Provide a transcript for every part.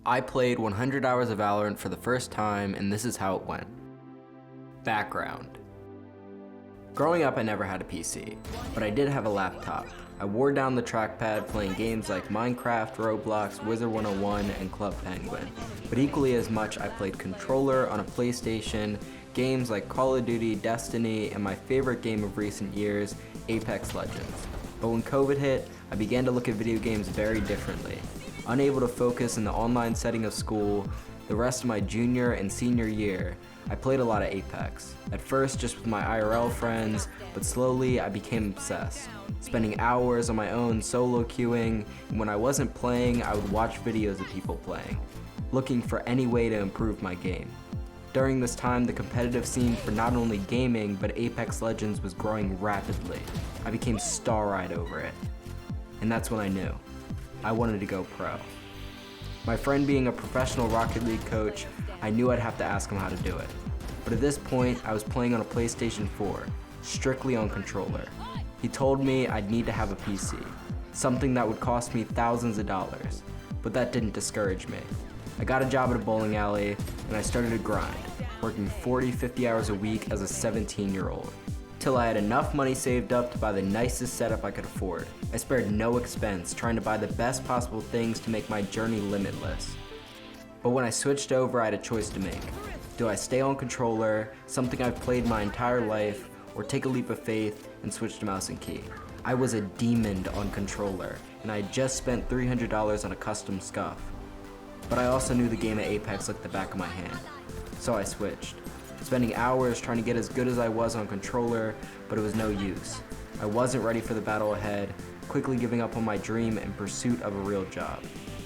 I played 100 hours of Valorant for the first time, and this is how it went. Background. Growing up, I never had a PC, but I did have a laptop. I wore down the trackpad playing games like Minecraft, Roblox, Wizard 101, and Club Penguin. But equally as much, I played controller on a PlayStation, games like Call of Duty, Destiny, and my favorite game of recent years, Apex Legends. But when COVID hit, I began to look at video games very differently. Unable to focus in the online setting of school, the rest of my junior and senior year, I played a lot of Apex. At first just with my IRL friends, but slowly I became obsessed. Spending hours on my own solo queuing, and when I wasn't playing, I would watch videos of people playing, looking for any way to improve my game. During this time, the competitive scene for not only gaming, but Apex Legends was growing rapidly. I became star-eyed over it. And that's when I knew. I wanted to go pro. My friend being a professional Rocket League coach, I knew I'd have to ask him how to do it. But at this point, I was playing on a PlayStation 4, strictly on controller. He told me I'd need to have a PC, something that would cost me thousands of dollars, but that didn't discourage me. I got a job at a bowling alley, and I started to grind, working 40-50 hours a week as a 17-year-old. Till I had enough money saved up to buy the nicest setup I could afford. I spared no expense, trying to buy the best possible things to make my journey limitless. But when I switched over, I had a choice to make. Do I stay on controller, something I've played my entire life, or take a leap of faith and switch to mouse and key? I was a demon on controller, and I had just spent $300 on a custom scuff. But I also knew the game of Apex like the back of my hand, so I switched. Spending hours trying to get as good as I was on controller, but it was no use. I wasn't ready for the battle ahead, quickly giving up on my dream in pursuit of a real job.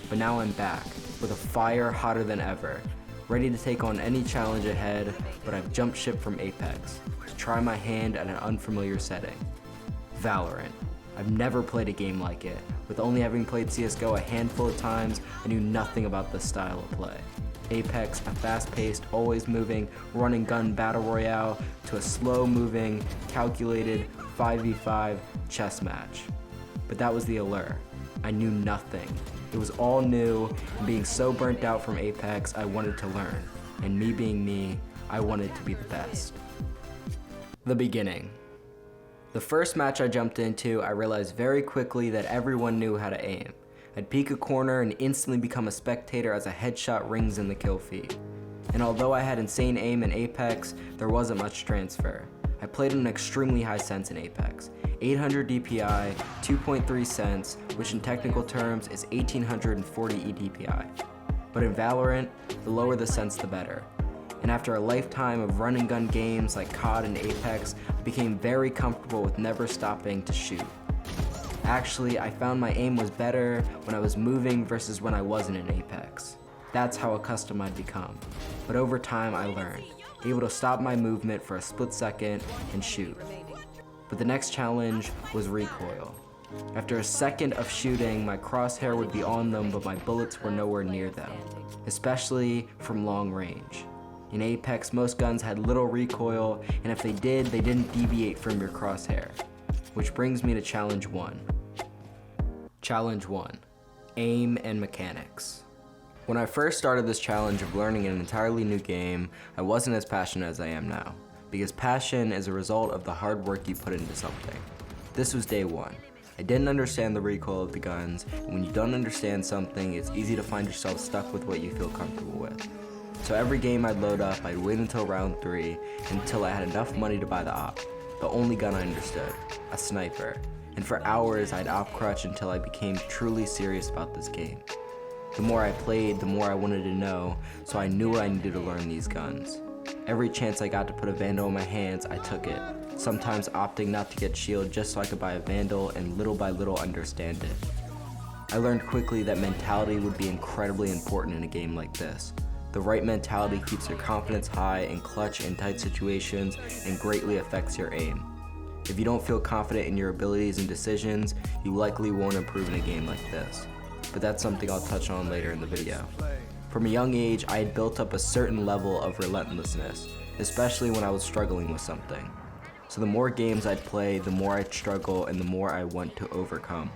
But now I'm back, with a fire hotter than ever, ready to take on any challenge ahead, but I've jumped ship from Apex, to try my hand at an unfamiliar setting. Valorant. I've never played a game like it. With only having played CSGO a handful of times, I knew nothing about this style of play. Apex, a fast-paced, always moving, run-and-gun battle royale, to a slow-moving, calculated 5v5 chess match. But that was the allure. I knew nothing. It was all new, and being so burnt out from Apex, I wanted to learn. And me being me, I wanted to be the best. The beginning. The first match I jumped into, I realized very quickly that everyone knew how to aim. I'd peek a corner and instantly become a spectator as a headshot rings in the kill feed. And although I had insane aim in Apex, there wasn't much transfer. I played an extremely high sense in Apex. 800 DPI, 2.3 cents, which in technical terms is 1840 EDPI. But in Valorant, the lower the sense the better. And after a lifetime of run and gun games like COD and Apex, I became very comfortable with never stopping to shoot. Actually, I found my aim was better when I was moving versus when I wasn't in Apex. That's how accustomed I'd become. But over time, I learned, able to stop my movement for a split second and shoot. But the next challenge was recoil. After a second of shooting, my crosshair would be on them, but my bullets were nowhere near them, especially from long range. In Apex, most guns had little recoil, and if they did, they didn't deviate from your crosshair. Which brings me to Challenge 1. Challenge 1. Aim and mechanics. When I first started this challenge of learning an entirely new game, I wasn't as passionate as I am now, because passion is a result of the hard work you put into something. This was day 1. I didn't understand the recoil of the guns, and when you don't understand something, it's easy to find yourself stuck with what you feel comfortable with. So every game I'd load up, I'd wait until round 3, until I had enough money to buy the op. The only gun I understood, a sniper. And for hours I'd op crutch until I became truly serious about this game. The more I played, the more I wanted to know, so I knew I needed to learn these guns. Every chance I got to put a Vandal in my hands, I took it, sometimes opting not to get shield just so I could buy a Vandal and little by little understand it. I learned quickly that mentality would be incredibly important in a game like this. The right mentality keeps your confidence high and clutch in tight situations and greatly affects your aim. If you don't feel confident in your abilities and decisions, you likely won't improve in a game like this. But that's something I'll touch on later in the video. From a young age, I had built up a certain level of relentlessness, especially when I was struggling with something. So the more games I'd play, the more I'd struggle and the more I want to overcome.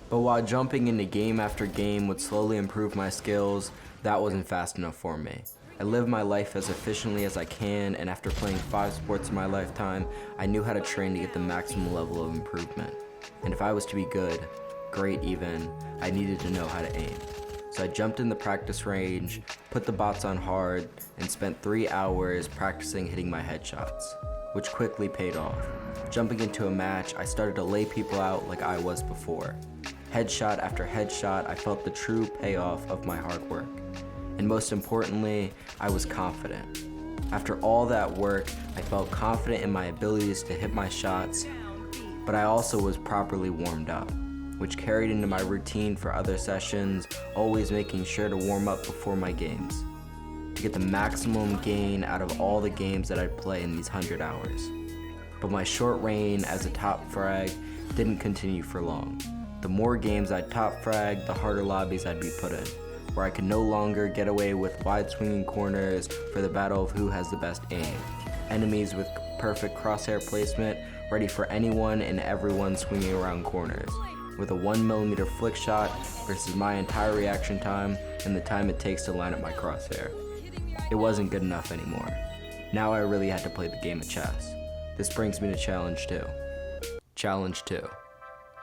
But while jumping into game after game would slowly improve my skills, That wasn't fast enough for me. I live my life as efficiently as I can, and after playing 5 sports in my lifetime, I knew how to train to get the maximum level of improvement. And if I was to be good, great even, I needed to know how to aim. So I jumped in the practice range, put the bots on hard, and spent 3 hours practicing hitting my headshots, which quickly paid off. Jumping into a match, I started to lay people out like I was before. Headshot after headshot, I felt the true payoff of my hard work. And most importantly, I was confident. After all that work, I felt confident in my abilities to hit my shots, but I also was properly warmed up, which carried into my routine for other sessions, always making sure to warm up before my games, to get the maximum gain out of all the games that I'd play in these 100 hours. But my short reign as a top frag didn't continue for long. The more games I'd top frag, the harder lobbies I'd be put in, where I could no longer get away with wide swinging corners for the battle of who has the best aim. Enemies with perfect crosshair placement, ready for anyone and everyone swinging around corners, with a 1mm flick shot versus my entire reaction time and the time it takes to line up my crosshair. It wasn't good enough anymore. Now I really had to play the game of chess. This brings me to challenge 2. Challenge 2.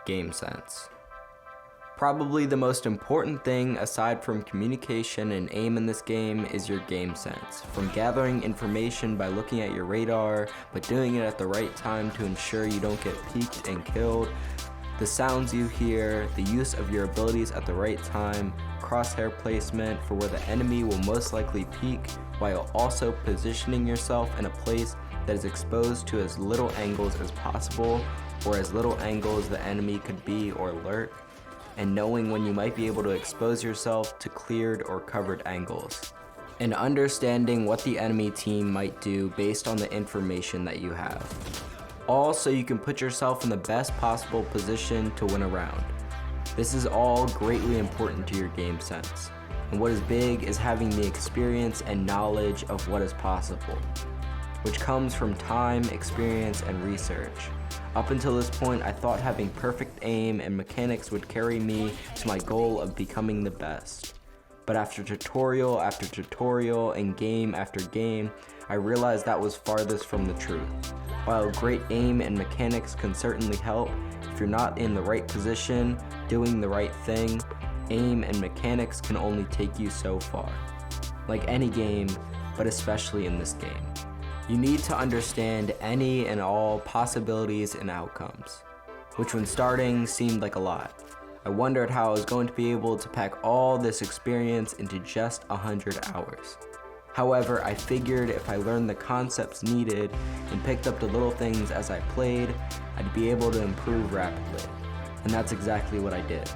Game sense. Probably the most important thing aside from communication and aim in this game is your game sense. From gathering information by looking at your radar, but doing it at the right time to ensure you don't get peeked and killed, the sounds you hear, the use of your abilities at the right time, crosshair placement for where the enemy will most likely peek, while also positioning yourself in a place that is exposed to as little angles as possible, or as little angles the enemy could be or lurk, and knowing when you might be able to expose yourself to cleared or covered angles, and understanding what the enemy team might do based on the information that you have. All so you can put yourself in the best possible position to win a round. This is all greatly important to your game sense, and what is big is having the experience and knowledge of what is possible, which comes from time, experience, and research. Up until this point, I thought having perfect aim and mechanics would carry me to my goal of becoming the best. But after tutorial after tutorial and game after game, I realized that was farthest from the truth. While great aim and mechanics can certainly help, if you're not in the right position, doing the right thing, aim and mechanics can only take you so far. Like any game, but especially in this game. You need to understand any and all possibilities and outcomes, which when starting seemed like a lot. I wondered how I was going to be able to pack all this experience into just 100 hours. However, I figured if I learned the concepts needed and picked up the little things as I played, I'd be able to improve rapidly. And that's exactly what I did.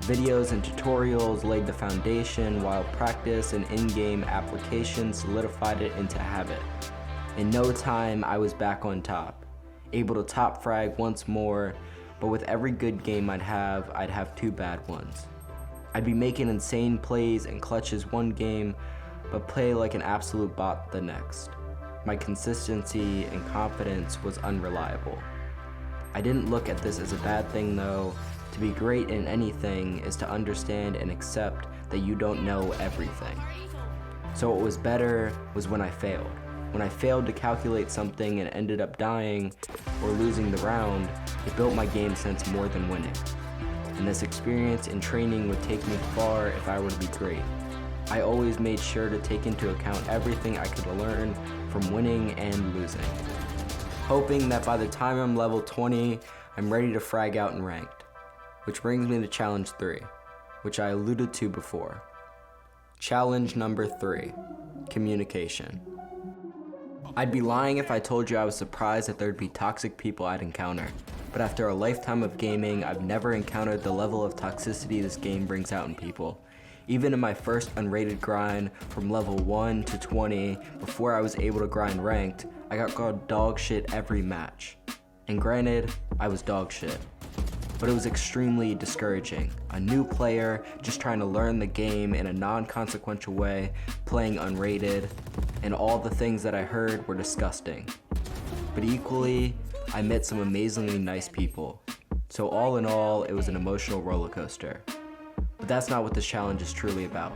Videos and tutorials laid the foundation, while practice and in-game application solidified it into habit. In no time, I was back on top, able to top frag once more, but with every good game I'd have 2 bad ones. I'd be making insane plays and clutches one game, but play like an absolute bot the next. My consistency and confidence was unreliable. I didn't look at this as a bad thing though. To be great in anything is to understand and accept that you don't know everything. So what was better was when I failed. When I failed to calculate something and ended up dying or losing the round, it built my game sense more than winning. And this experience and training would take me far if I were to be great. I always made sure to take into account everything I could learn from winning and losing, hoping that by the time I'm level 20, I'm ready to frag out and ranked. Which brings me to challenge 3, which I alluded to before. Challenge number 3, communication. I'd be lying if I told you I was surprised that there'd be toxic people I'd encounter, but after a lifetime of gaming, I've never encountered the level of toxicity this game brings out in people. Even in my first unrated grind from level 1 to 20, before I was able to grind ranked, I got called dog shit every match. And granted, I was dog shit. But it was extremely discouraging. A new player just trying to learn the game in a non-consequential way, playing unrated, and all the things that I heard were disgusting. But equally, I met some amazingly nice people. So all in all, it was an emotional roller coaster. But that's not what this challenge is truly about.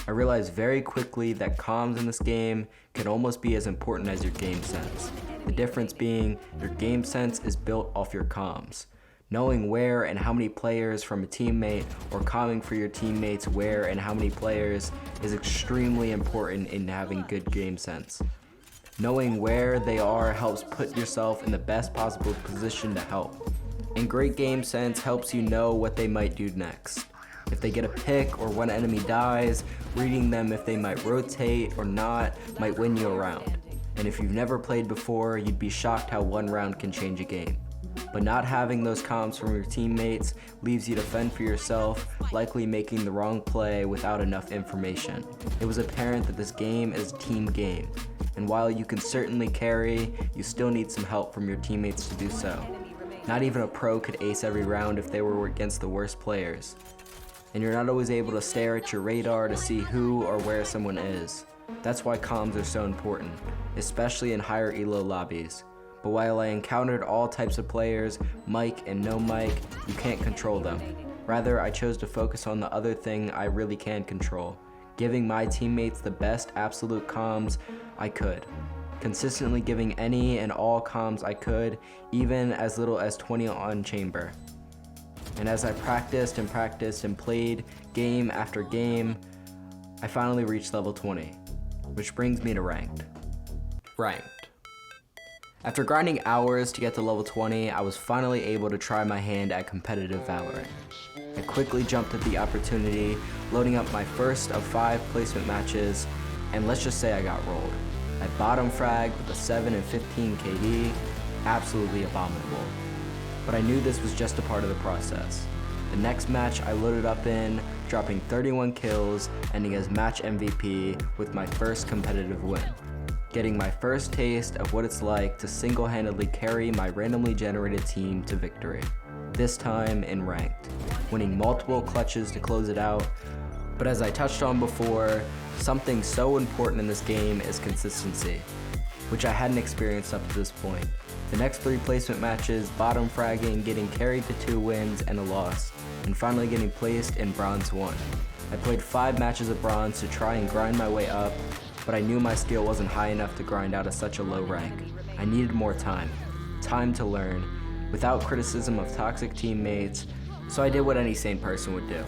I realized very quickly that comms in this game can almost be as important as your game sense. The difference being your game sense is built off your comms. Knowing where and how many players from a teammate or calming for your teammates where and how many players is extremely important in having good game sense. Knowing where they are helps put yourself in the best possible position to help. And great game sense helps you know what they might do next. If they get a pick or one enemy dies, reading them if they might rotate or not might win you a round. And if you've never played before, you'd be shocked how one round can change a game. But not having those comms from your teammates leaves you to fend for yourself, likely making the wrong play without enough information. It was apparent that this game is a team game, and while you can certainly carry, you still need some help from your teammates to do so. Not even a pro could ace every round if they were against the worst players. And you're not always able to stare at your radar to see who or where someone is. That's why comms are so important, especially in higher elo lobbies. But while I encountered all types of players, mic and no mic, you can't control them. Rather, I chose to focus on the other thing I really can control, giving my teammates the best absolute comms I could. Consistently giving any and all comms I could, even as little as 20 on chamber. And as I practiced and played game after game, I finally reached level 20, which brings me to ranked. Ranked. After grinding hours to get to level 20, I was finally able to try my hand at competitive Valorant. I quickly jumped at the opportunity, loading up my first of 5 placement matches, and let's just say I got rolled. I bottom fragged with a 7 and 15 KD, absolutely abominable. But I knew this was just a part of the process. The next match I loaded up in, dropping 31 kills, ending as match MVP with my first competitive win. Getting my first taste of what it's like to single-handedly carry my randomly generated team to victory. This time in ranked, winning multiple clutches to close it out. But as I touched on before, something so important in this game is consistency, which I hadn't experienced up to this point. The next 3 placement matches, bottom fragging, getting carried to 2 wins and a loss, and finally getting placed in bronze 1. I played 5 matches of bronze to try and grind my way up, but I knew my skill wasn't high enough to grind out at such a low rank. I needed more time to learn, without criticism of toxic teammates, so I did what any sane person would do.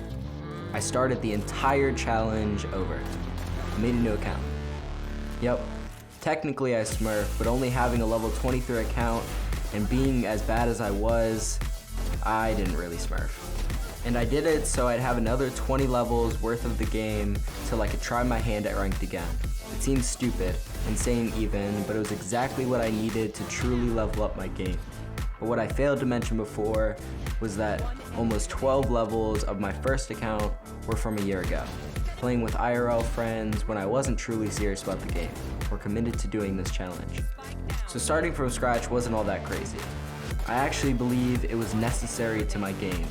I started the entire challenge over. I made a new account. Yep, technically I smurfed, but only having a level 23 account and being as bad as I was, I didn't really smurf. And I did it so I'd have another 20 levels worth of the game till I could try my hand at ranked again. It seems stupid, insane even, but it was exactly what I needed to truly level up my game. But what I failed to mention before was that almost 12 levels of my first account were from a year ago, playing with IRL friends when I wasn't truly serious about the game, or committed to doing this challenge. So starting from scratch wasn't all that crazy. I actually believe it was necessary to my game.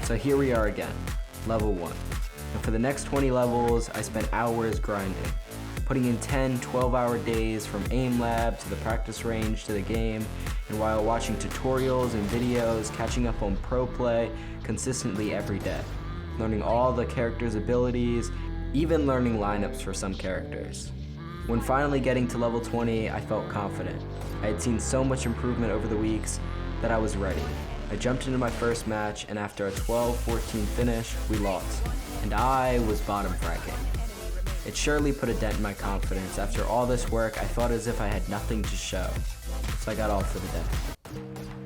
So here we are again, level 1. And for the next 20 levels, I spent hours grinding, putting in 10, 12-hour days from aim lab to the practice range to the game, and while watching tutorials and videos, catching up on pro play consistently every day, learning all the characters' abilities, even learning lineups for some characters. When finally getting to level 20, I felt confident. I had seen so much improvement over the weeks that I was ready. I jumped into my first match, and after a 12-14 finish, we lost, and I was bottom fragging. It surely put a dent in my confidence. After all this work, I felt as if I had nothing to show, so I got off for the day.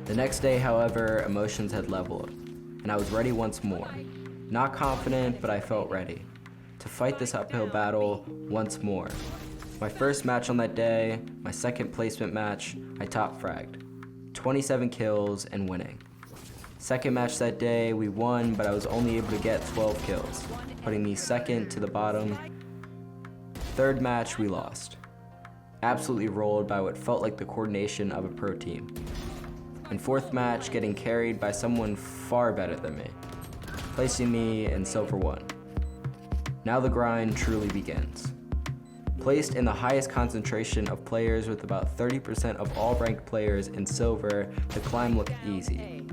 The next day, however, emotions had leveled, and I was ready once more. Not confident, but I felt ready to fight this uphill battle once more. My first match on that day, my second placement match, I top fragged. 27 kills and winning. Second match that day, we won, but I was only able to get 12 kills, putting me second to the bottom. Third match, we lost. Absolutely rolled by what felt like the coordination of a pro team. And fourth match, getting carried by someone far better than me, placing me in silver 1. Now the grind truly begins. Placed in the highest concentration of players with about 30% of all ranked players in silver, the climb looked easy.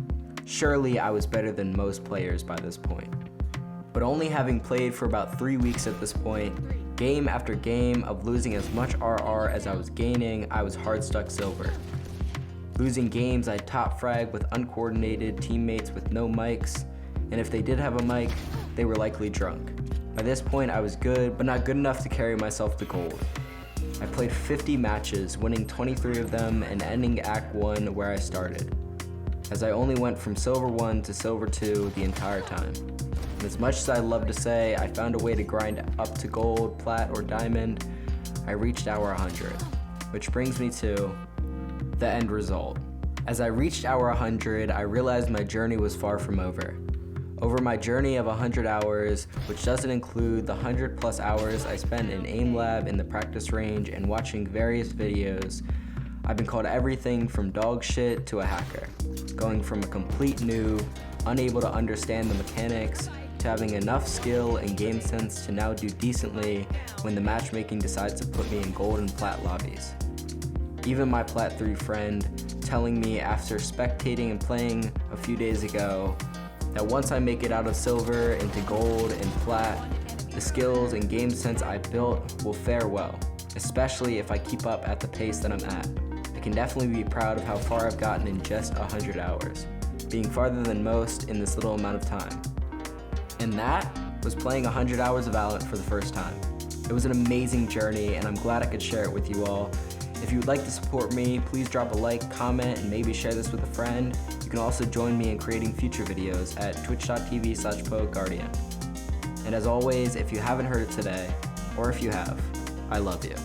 Surely I was better than most players by this point. But only having played for about 3 weeks at this point, game after game of losing as much RR as I was gaining, I was hard stuck silver. Losing games, I top frag with uncoordinated teammates with no mics, and if they did have a mic, they were likely drunk. By this point, I was good, but not good enough to carry myself to gold. I played 50 matches, winning 23 of them and ending Act 1 where I started, as I only went from Silver 1 to Silver 2 the entire time. And as much as I love to say I found a way to grind up to gold, plat, or diamond, I reached hour 100, which brings me to the end result. As I reached hour 100, I realized my journey was far from over. Over my journey of 100 hours, which doesn't include the 100+ hours I spent in aim lab in the practice range and watching various videos, I've been called everything from dog shit to a hacker, going from a complete noob, unable to understand the mechanics, to having enough skill and game sense to now do decently when the matchmaking decides to put me in gold and plat lobbies. Even my plat 3 friend telling me after spectating and playing a few days ago that once I make it out of silver into gold and plat, the skills and game sense I built will fare well, especially if I keep up at the pace that I'm at. I can definitely be proud of how far I've gotten in just 100 hours, being farther than most in this little amount of time. And that was playing 100 hours of Valorant for the first time. It was an amazing journey, and I'm glad I could share it with you all. If you would like to support me, please drop a like, comment, and maybe share this with a friend. You can also join me in creating future videos at twitch.tv/poetguardian. And as always, if you haven't heard it today, or if you have, I love you.